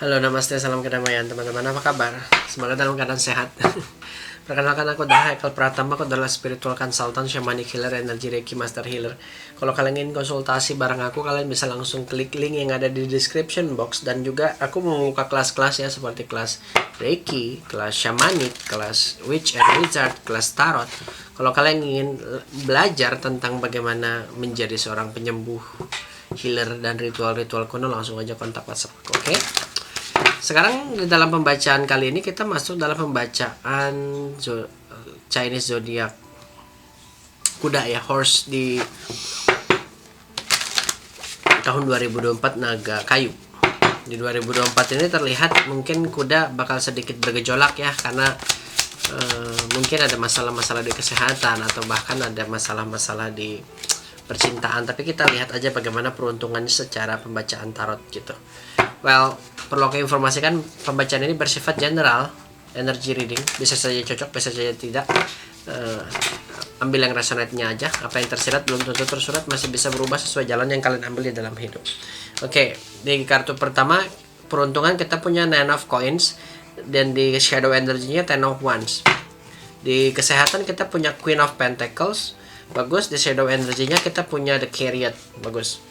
Halo, namaste, salam kedamaian teman-teman. Apa kabar? Semoga dalam keadaan sehat. Perkenalkan, aku adalah Haikal Pratama. Aku adalah spiritual consultant, shamanic healer, energy reiki master healer. Kalau kalian ingin konsultasi bareng aku, kalian bisa langsung klik link yang ada di description box. Dan juga aku membuka kelas-kelas ya, seperti kelas reiki, kelas shamanic, kelas witch and wizard, kelas tarot. Kalau kalian ingin belajar tentang bagaimana menjadi seorang penyembuh, healer, dan ritual-ritual kuno, langsung aja kontak WhatsApp aku, oke? Sekarang di dalam pembacaan kali ini kita masuk dalam pembacaan Chinese zodiac kuda ya, horse di tahun 2024 naga kayu. Di 2024 ini terlihat mungkin kuda bakal sedikit bergejolak ya, karena mungkin ada masalah-masalah di kesehatan atau bahkan ada masalah-masalah di percintaan. Tapi kita lihat aja bagaimana peruntungannya secara pembacaan tarot gitu. Well, perlu aku informasikan, pembacaan ini bersifat general, energy reading, bisa saja cocok, bisa saja tidak. Ambil yang resonate-nya aja. Apa yang tersirat belum tentu tersurat, masih bisa berubah sesuai jalan yang kalian ambil di dalam hidup. Oke, di kartu pertama peruntungan kita punya Nine of Coins, dan di shadow energy-nya Ten of Wands. Di kesehatan kita punya Queen of Pentacles, bagus. Di shadow energy-nya kita punya The Chariot, bagus.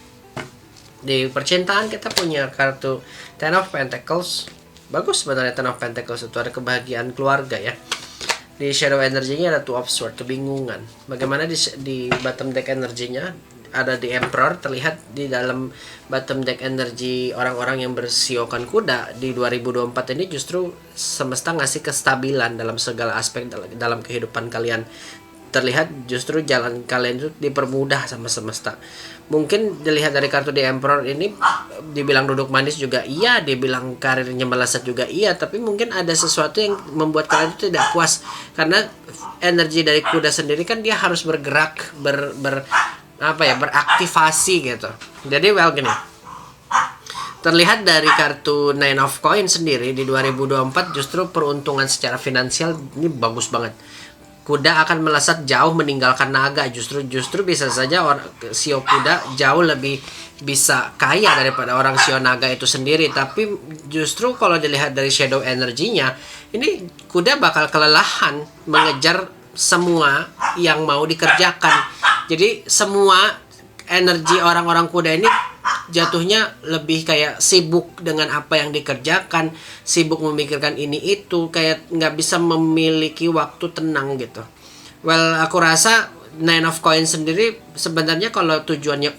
Di percintaan kita punya kartu Ten of Pentacles, bagus sebenarnya. Ten of Pentacles itu ada kebahagiaan keluarga ya. Di shadow energinya ada Two of Swords, kebingungan. Bagaimana di bottom deck energinya ada di Emperor, terlihat di dalam bottom deck energi orang-orang yang bersiokan kuda di 2024 ini justru semesta ngasih kestabilan dalam segala aspek dalam kehidupan kalian. Terlihat justru jalan kalian itu dipermudah sama semesta. Mungkin dilihat dari kartu di Emperor ini, dibilang duduk manis juga iya, dibilang karirnya melesat juga iya, tapi mungkin ada sesuatu yang membuat kalian itu tidak puas, karena energi dari kuda sendiri kan dia harus bergerak, beraktivasi gitu. Jadi gini, terlihat dari kartu Nine of Coins sendiri di 2024 justru peruntungan secara finansial ini bagus banget. Kuda akan melesat jauh meninggalkan naga. Justru bisa saja sio kuda jauh lebih bisa kaya daripada orang sio naga itu sendiri. Tapi justru kalau dilihat dari shadow energinya, ini kuda bakal kelelahan mengejar semua yang mau dikerjakan. Jadi semua energi orang-orang kuda ini jatuhnya lebih kayak sibuk dengan apa yang dikerjakan, sibuk memikirkan ini itu, kayak nggak bisa memiliki waktu tenang gitu. Well, aku rasa Nine of Coins sendiri sebenarnya kalau tujuannya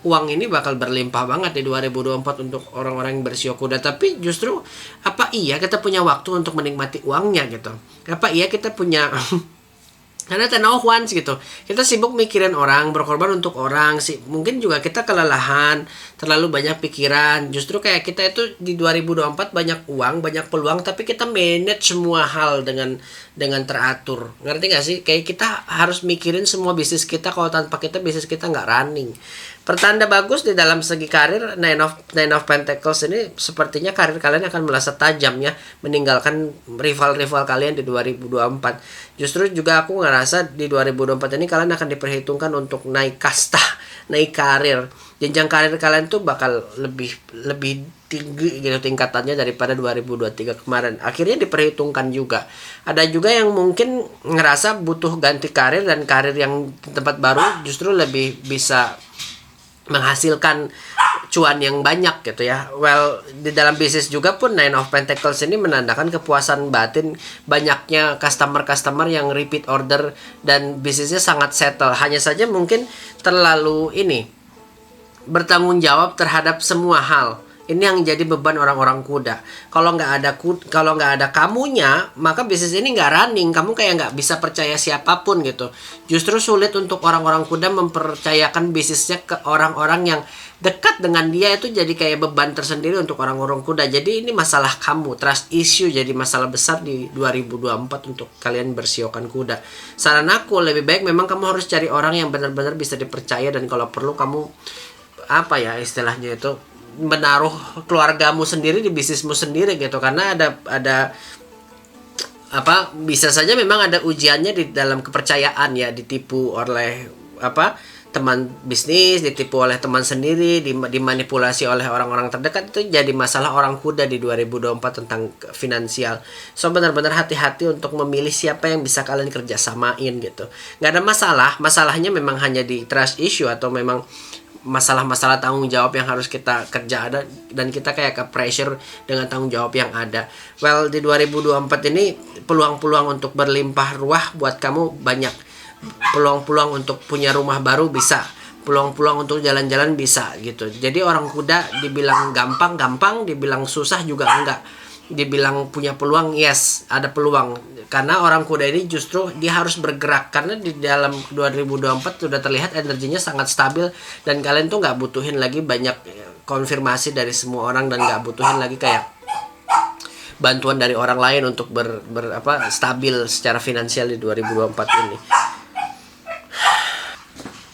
uang ini bakal berlimpah banget di 2024 untuk orang-orang yang bersio kuda. Tapi justru apa iya kita punya waktu untuk menikmati uangnya gitu? Apa iya kita punya karena Ten of Wands gitu, kita sibuk mikirin orang, berkorban untuk orang sih. Mungkin juga kita kelelahan, terlalu banyak pikiran. Justru kayak kita itu di 2024 banyak uang, banyak peluang, tapi kita manage semua hal dengan teratur. Ngerti gak sih? Kayak kita harus mikirin semua bisnis kita. Kalau tanpa kita, bisnis kita nggak running. Pertanda bagus di dalam segi karir, Nine of Pentacles ini sepertinya karir kalian akan melesat tajam ya, meninggalkan rival-rival kalian di 2024. Justru juga aku ngerasa di 2024 ini kalian akan diperhitungkan untuk naik kasta, naik karir. Jenjang karir kalian tuh bakal lebih tinggi gitu tingkatannya daripada 2023 kemarin. Akhirnya diperhitungkan juga. Ada juga yang mungkin ngerasa butuh ganti karir, dan karir yang tempat baru justru lebih bisa menghasilkan cuan yang banyak gitu ya. Well, di dalam bisnis juga pun Nine of Pentacles ini menandakan kepuasan batin, banyaknya customer yang repeat order, dan bisnisnya sangat settle. Hanya saja mungkin terlalu bertanggung jawab terhadap semua hal. Ini yang jadi beban orang-orang kuda. Kalau nggak ada kamunya, maka bisnis ini nggak running. Kamu kayak nggak bisa percaya siapapun gitu. Justru sulit untuk orang-orang kuda mempercayakan bisnisnya ke orang-orang yang dekat dengan dia. Itu jadi kayak beban tersendiri untuk orang-orang kuda. Jadi ini masalah kamu, trust issue jadi masalah besar di 2024 untuk kalian bersiokan kuda. Saran aku, lebih baik memang kamu harus cari orang yang benar-benar bisa dipercaya, dan kalau perlu kamu istilahnya itu menaruh keluargamu sendiri di bisnismu sendiri gitu. Karena ada bisa saja memang ada ujiannya di dalam kepercayaan ya, ditipu oleh teman bisnis, ditipu oleh teman sendiri, dimanipulasi oleh orang-orang terdekat, itu jadi masalah orang kuda di 2024 tentang finansial. So benar-benar hati-hati untuk memilih siapa yang bisa kalian kerjasamain gitu. Nggak ada masalah, masalahnya memang hanya di trust issue atau memang masalah-masalah tanggung jawab yang harus kita kerja ada, dan kita kayak ke pressure dengan tanggung jawab yang ada. Well, di 2024 ini peluang-peluang untuk berlimpah ruah buat kamu banyak. Peluang-peluang untuk punya rumah baru bisa, peluang-peluang untuk jalan-jalan bisa gitu. Jadi orang kuda dibilang gampang, dibilang susah juga enggak. Dibilang punya peluang, yes, ada peluang. Karena orang kuda ini justru dia harus bergerak, karena di dalam 2024 sudah terlihat energinya sangat stabil, dan kalian tuh nggak butuhin lagi banyak konfirmasi dari semua orang, dan nggak butuhin lagi kayak bantuan dari orang lain untuk stabil secara finansial di 2024 ini.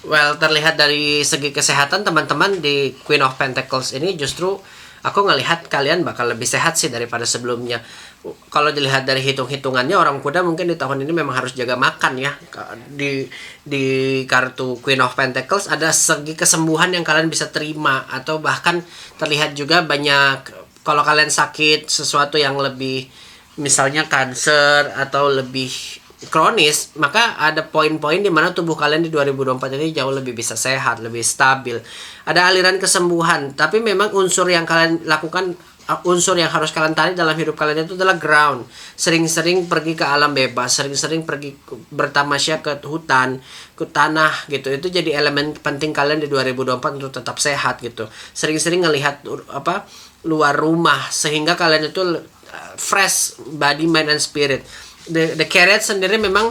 Well, terlihat dari segi kesehatan teman-teman di Queen of Pentacles ini justru aku ngelihat kalian bakal lebih sehat sih daripada sebelumnya. Kalau dilihat dari hitung-hitungannya, orang kuda mungkin di tahun ini memang harus jaga makan ya. Di kartu Queen of Pentacles ada segi kesembuhan yang kalian bisa terima, atau bahkan terlihat juga banyak kalau kalian sakit sesuatu yang lebih, misalnya kanker atau lebih kronis, maka ada poin-poin di mana tubuh kalian di 2024 ini jauh lebih bisa sehat, lebih stabil. Ada aliran kesembuhan, tapi memang unsur yang kalian lakukan, unsur yang harus kalian tarik dalam hidup kalian itu adalah ground. Sering-sering pergi ke alam bebas, sering-sering pergi bertamasya ke hutan, ke tanah gitu. Itu jadi elemen penting kalian di 2024 untuk tetap sehat gitu. Sering-sering ngelihat luar rumah sehingga kalian itu fresh body, mind, and spirit. The Chariot sendiri memang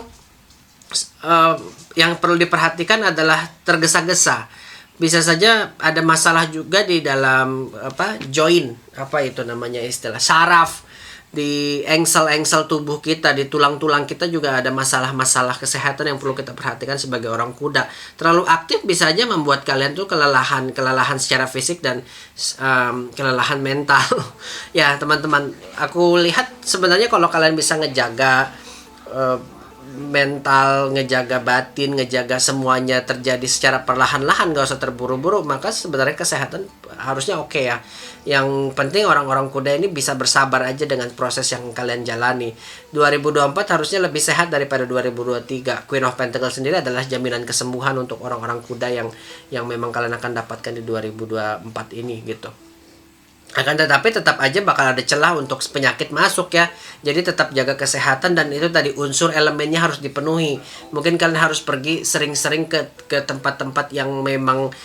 yang perlu diperhatikan adalah tergesa-gesa. Bisa saja ada masalah juga di dalam joint, itu namanya istilah saraf, di engsel tubuh kita, di tulang-tulang kita juga ada masalah-masalah kesehatan yang perlu kita perhatikan sebagai orang kuda. Terlalu aktif bisa aja membuat kalian tuh kelelahan secara fisik dan kelelahan mental. Ya teman-teman, aku lihat sebenarnya kalau kalian bisa ngejaga mental, ngejaga batin, ngejaga semuanya terjadi secara perlahan-lahan, gak usah terburu-buru, maka sebenarnya kesehatan harusnya oke ya. Yang penting orang-orang kuda ini bisa bersabar aja dengan proses yang kalian jalani. 2024 harusnya lebih sehat daripada 2023. Queen of Pentacles sendiri adalah jaminan kesembuhan untuk orang-orang kuda yang memang kalian akan dapatkan di 2024 ini gitu. Akan tetapi tetap aja bakal ada celah untuk penyakit masuk ya. Jadi tetap jaga kesehatan, dan itu tadi unsur elemennya harus dipenuhi. Mungkin kalian harus pergi sering-sering ke tempat-tempat yang memang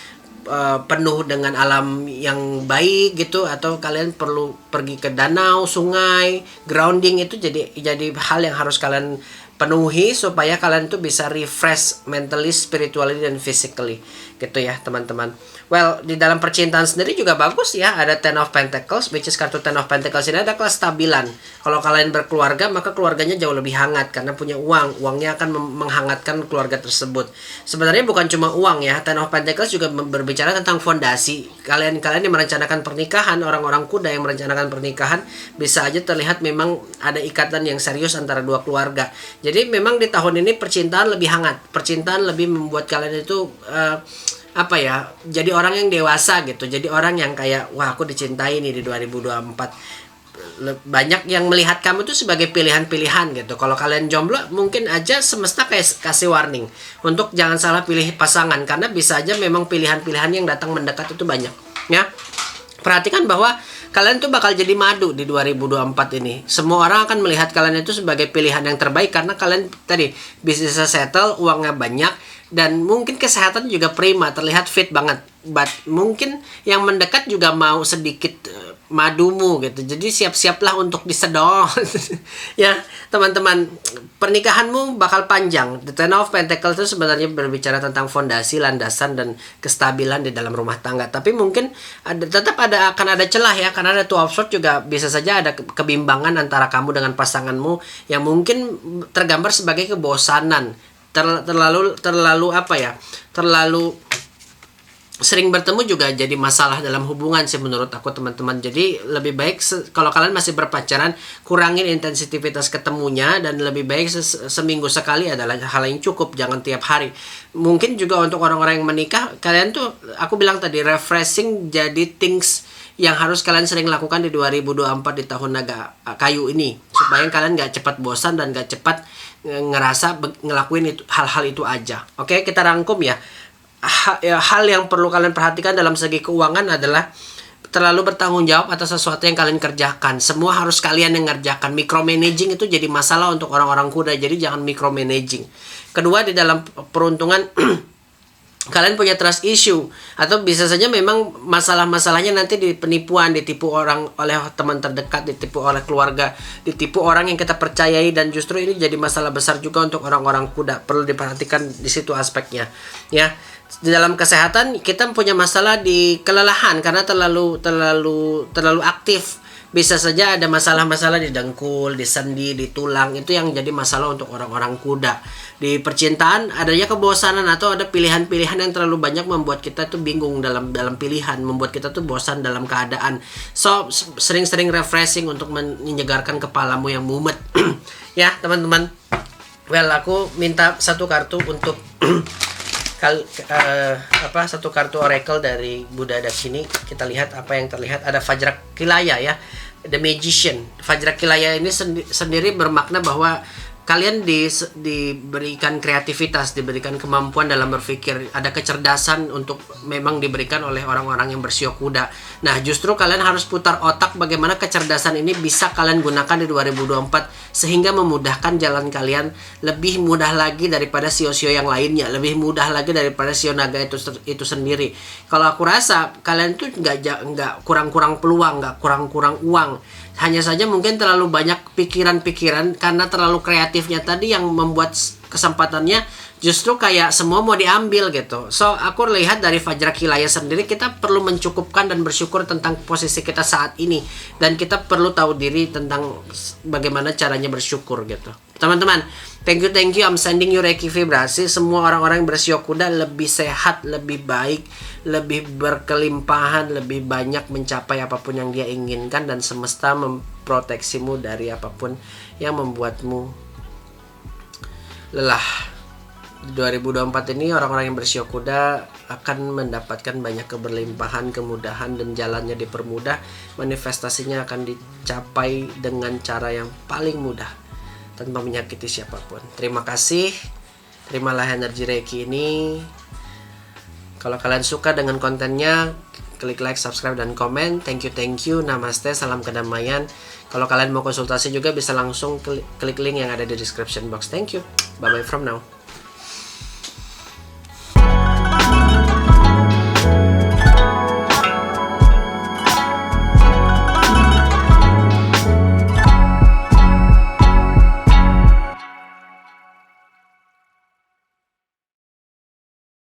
penuh dengan alam yang baik gitu, atau kalian perlu pergi ke danau, sungai. Grounding itu jadi hal yang harus kalian penuhi supaya kalian tuh bisa refresh mentally, spiritually, dan physically gitu ya teman-teman. Well, di dalam percintaan sendiri juga bagus ya. Ada Ten of Pentacles, which is kartu Ten of Pentacles ini ada kestabilan. Kalau kalian berkeluarga, maka keluarganya jauh lebih hangat karena punya uang. Uangnya akan menghangatkan keluarga tersebut. Sebenarnya bukan cuma uang ya. Ten of Pentacles juga berbicara tentang fondasi. Kalian yang merencanakan pernikahan, orang-orang kuda yang merencanakan pernikahan, bisa aja terlihat memang ada ikatan yang serius antara dua keluarga. Jadi memang di tahun ini percintaan lebih hangat. Percintaan lebih membuat kalian itu jadi orang yang dewasa gitu. Jadi orang yang kayak, wah aku dicintai nih di 2024. Banyak yang melihat kamu tuh sebagai pilihan-pilihan gitu. Kalau kalian jomblo, mungkin aja semesta kayak kasih warning untuk jangan salah pilih pasangan, karena bisa aja memang pilihan-pilihan yang datang mendekat itu banyak ya. Perhatikan bahwa kalian tuh bakal jadi madu di 2024 ini. Semua orang akan melihat kalian itu sebagai pilihan yang terbaik karena kalian tadi bisnisnya settle, uangnya banyak, dan mungkin kesehatan juga prima, terlihat fit banget. But mungkin yang mendekat juga mau sedikit madumu gitu. Jadi siap-siaplah untuk disedot. Ya, teman-teman, pernikahanmu bakal panjang. The Ten of Pentacles itu sebenarnya berbicara tentang fondasi, landasan, dan kestabilan di dalam rumah tangga. Tapi mungkin akan ada celah ya, karena ada Two of Swords juga bisa saja ada kebimbangan antara kamu dengan pasanganmu yang mungkin tergambar sebagai kebosanan. Terlalu sering bertemu juga jadi masalah dalam hubungan sih menurut aku teman-teman. Jadi lebih baik kalau kalian masih berpacaran, kurangin intensitivitas ketemunya, dan lebih baik seminggu sekali adalah hal yang cukup, jangan tiap hari. Mungkin juga untuk orang-orang yang menikah, kalian tuh aku bilang tadi refreshing jadi things yang harus kalian sering lakukan di 2024 di tahun naga kayu ini, supaya kalian gak cepat bosan dan gak cepat ngerasa ngelakuin hal-hal itu aja. Oke, kita rangkum ya. Hal yang perlu kalian perhatikan dalam segi keuangan adalah terlalu bertanggung jawab atas sesuatu yang kalian kerjakan. Semua harus kalian yang ngerjakan. Micromanaging itu jadi masalah untuk orang-orang kuda, jadi jangan micromanaging. Kedua, di dalam peruntungan kalian punya trust issue, atau bisa saja memang masalah-masalahnya nanti di penipuan, ditipu orang oleh teman terdekat, ditipu oleh keluarga, ditipu orang yang kita percayai, dan justru ini jadi masalah besar juga untuk orang-orang kuda. Perlu diperhatikan di situ aspeknya ya. Di dalam kesehatan kita punya masalah di kelelahan karena terlalu aktif. Bisa saja ada masalah-masalah di dengkul, di sendi, di tulang. Itu yang jadi masalah untuk orang-orang kuda. Di percintaan adanya kebosanan atau ada pilihan-pilihan yang terlalu banyak membuat kita tuh bingung dalam pilihan, membuat kita tuh bosan dalam keadaan. So sering-sering refreshing untuk menyegarkan kepalamu yang mumet. Ya teman-teman. Well, aku minta satu kartu untuk satu kartu oracle dari Buddha Dakshini. Kita lihat apa yang terlihat. Ada Vajrakilaya ya, The Magician. Vajrakilaya ini sendiri bermakna bahwa kalian diberikan kreativitas, diberikan kemampuan dalam berpikir, ada kecerdasan untuk memang diberikan oleh orang-orang yang bersio kuda. Nah, justru kalian harus putar otak bagaimana kecerdasan ini bisa kalian gunakan di 2024 sehingga memudahkan jalan kalian lebih mudah lagi daripada sio-sio yang lainnya, lebih mudah lagi daripada sio naga itu sendiri. Kalau aku rasa kalian tuh nggak kurang-kurang peluang, nggak kurang-kurang uang. Hanya saja mungkin terlalu banyak pikiran-pikiran karena terlalu kreatifnya tadi yang membuat kesempatannya justru kayak semua mau diambil gitu. So aku lihat dari Vajrakilaya sendiri, kita perlu mencukupkan dan bersyukur tentang posisi kita saat ini, dan kita perlu tahu diri tentang bagaimana caranya bersyukur gitu. Teman-teman, thank you, I'm sending you Reiki vibrasi. Semua orang-orang yang bersio kuda lebih sehat, lebih baik, lebih berkelimpahan, lebih banyak mencapai apapun yang dia inginkan, dan semesta memproteksimu dari apapun yang membuatmu lelah. Di 2024 ini orang-orang yang bersio kuda akan mendapatkan banyak keberlimpahan, kemudahan, dan jalannya dipermudah. Manifestasinya akan dicapai dengan cara yang paling mudah tanpa menyakiti siapapun. Terima kasih. Terimalah energi Reiki ini. Kalau kalian suka dengan kontennya, klik like, subscribe, dan komen. Thank you. Namaste, salam kedamaian. Kalau kalian mau konsultasi juga bisa langsung klik link yang ada di description box. Thank you. Bye-bye from now.